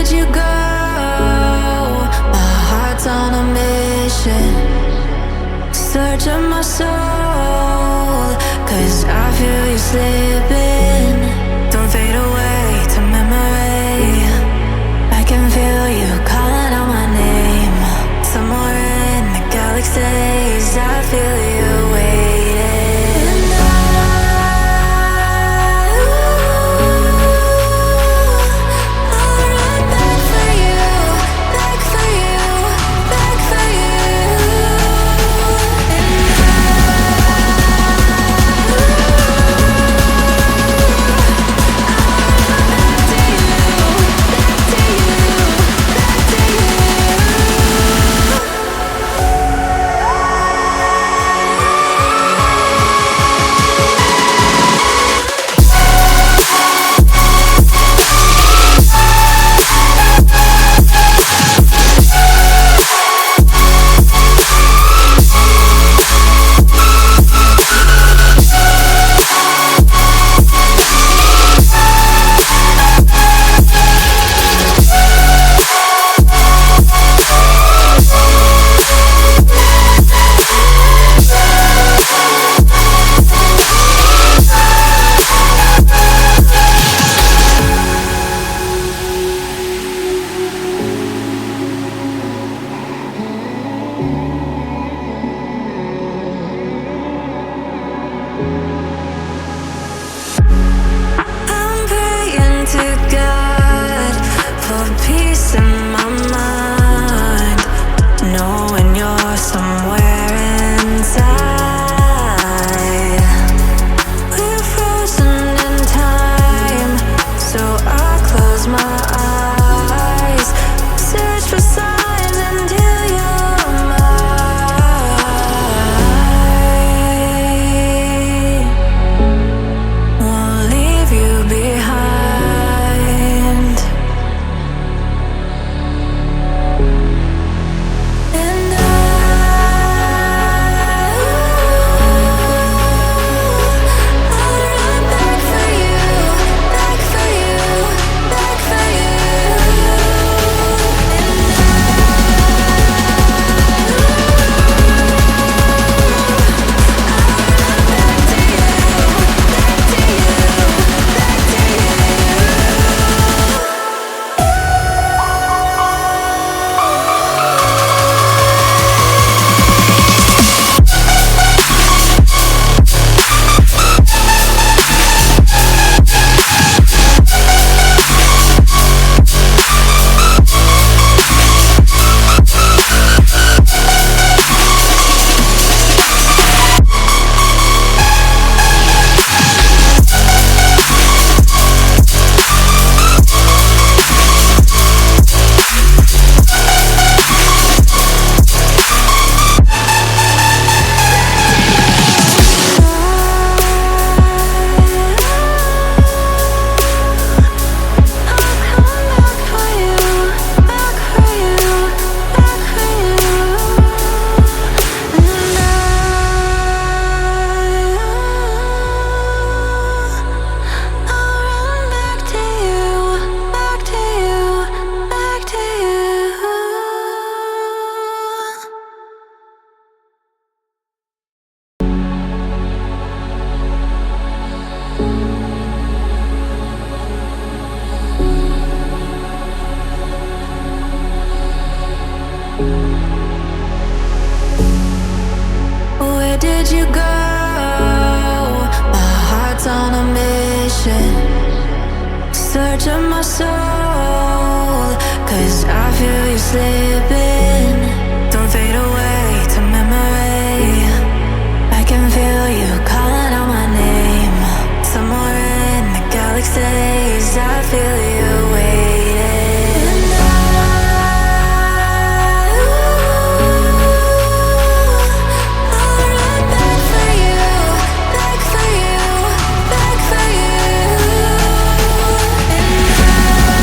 did you go? My heart's on a mission, searching my soul, 'cause I feel you slipping. Don't fade away to memory. I can feel you calling out my name. Somewhere in the galaxies, I feel you waiting. And I'll run back for you, back for you, back for you. And searching my soul, 'cause I feel you slipping. Don't fade away to memory. I can feel you calling out my name. Somewhere in the galaxies, I feel you waiting. And I'll run back for you, back for you, back for you. And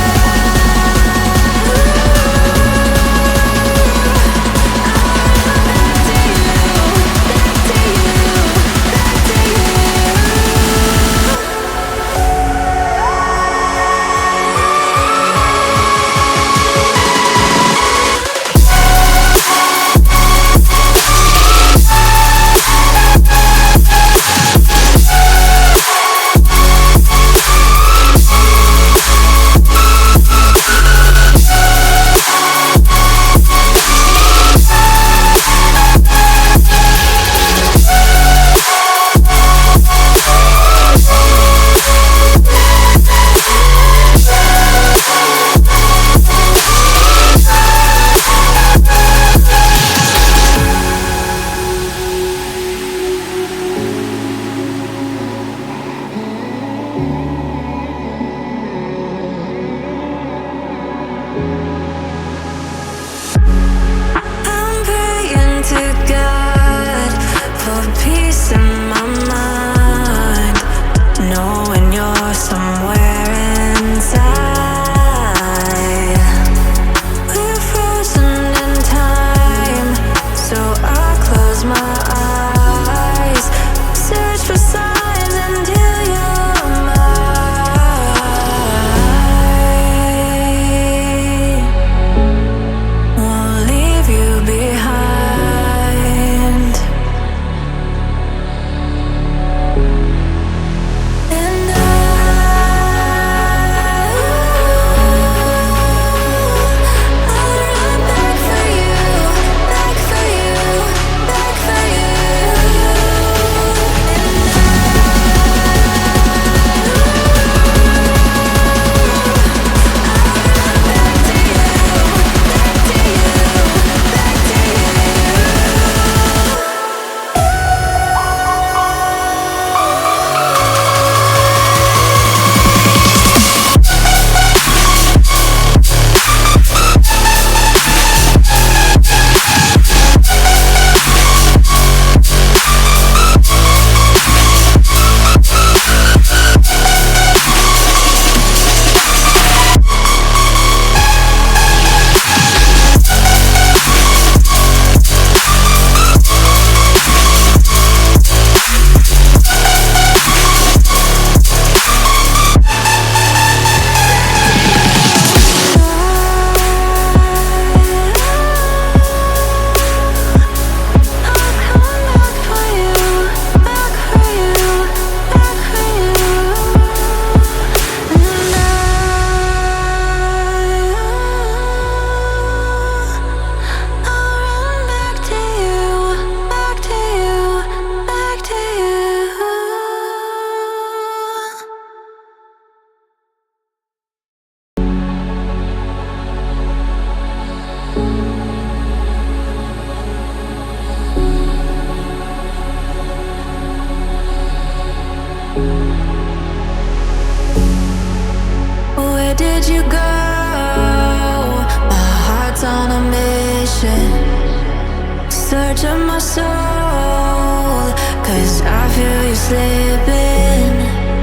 search of my soul, 'cause I feel you slipping.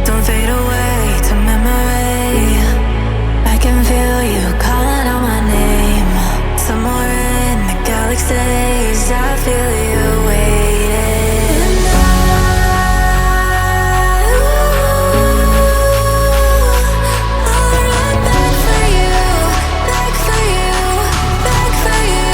Don't fade away to memory. I can feel you calling out my name. Somewhere in the galaxies, I feel you waiting. I'll run back for you, back for you, back for you.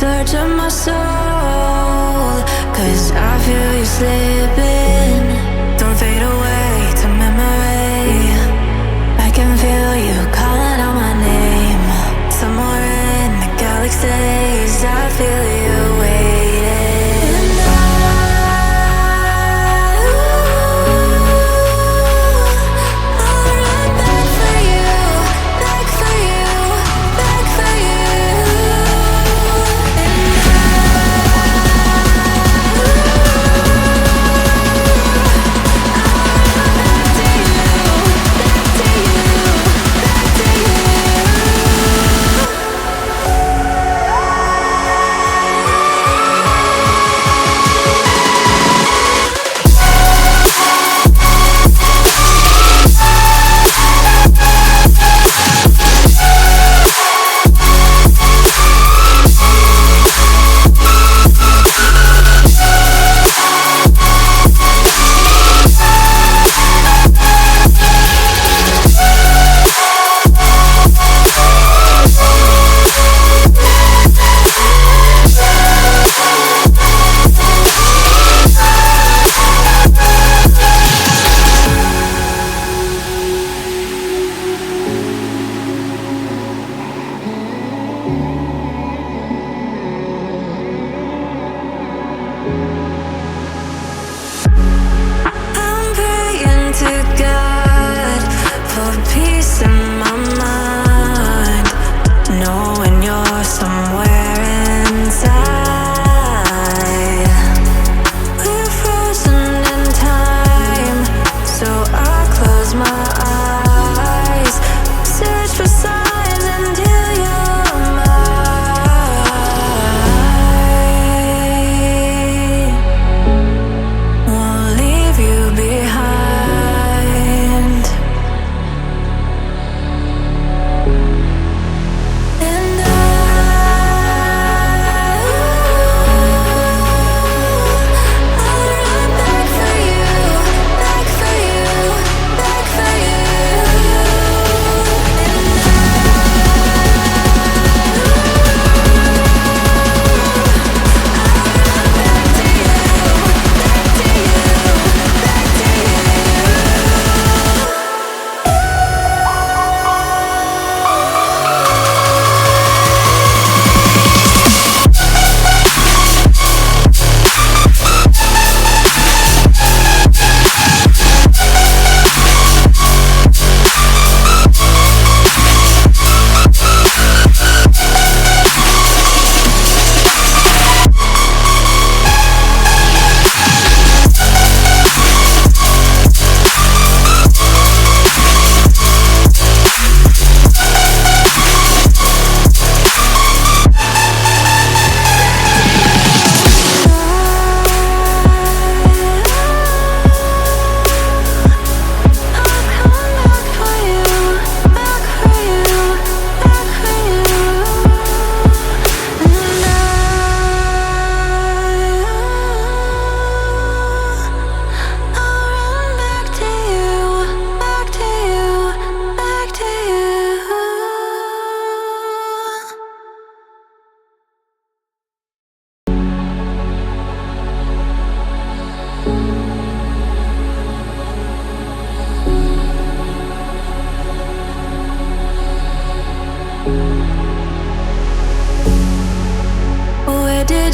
Search of my soul, 'cause I feel you slipping. Don't fade away to memory. I can feel you calling out my name. Somewhere in the galaxies, I feel you waiting. I'll run back for you, back for you, back for you.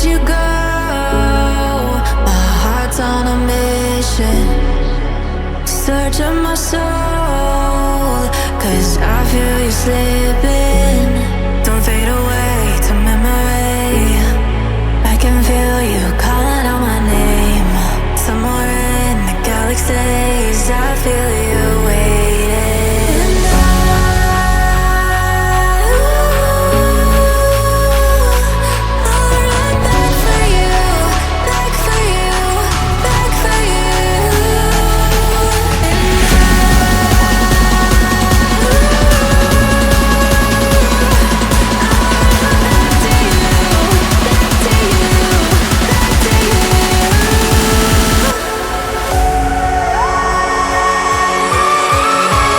let you go. My heart's on a mission, searching my soul, 'cause I feel you slipping. Don't fade away to memory. I can feel you calling out my name. Somewhere in the galaxies, I feel you.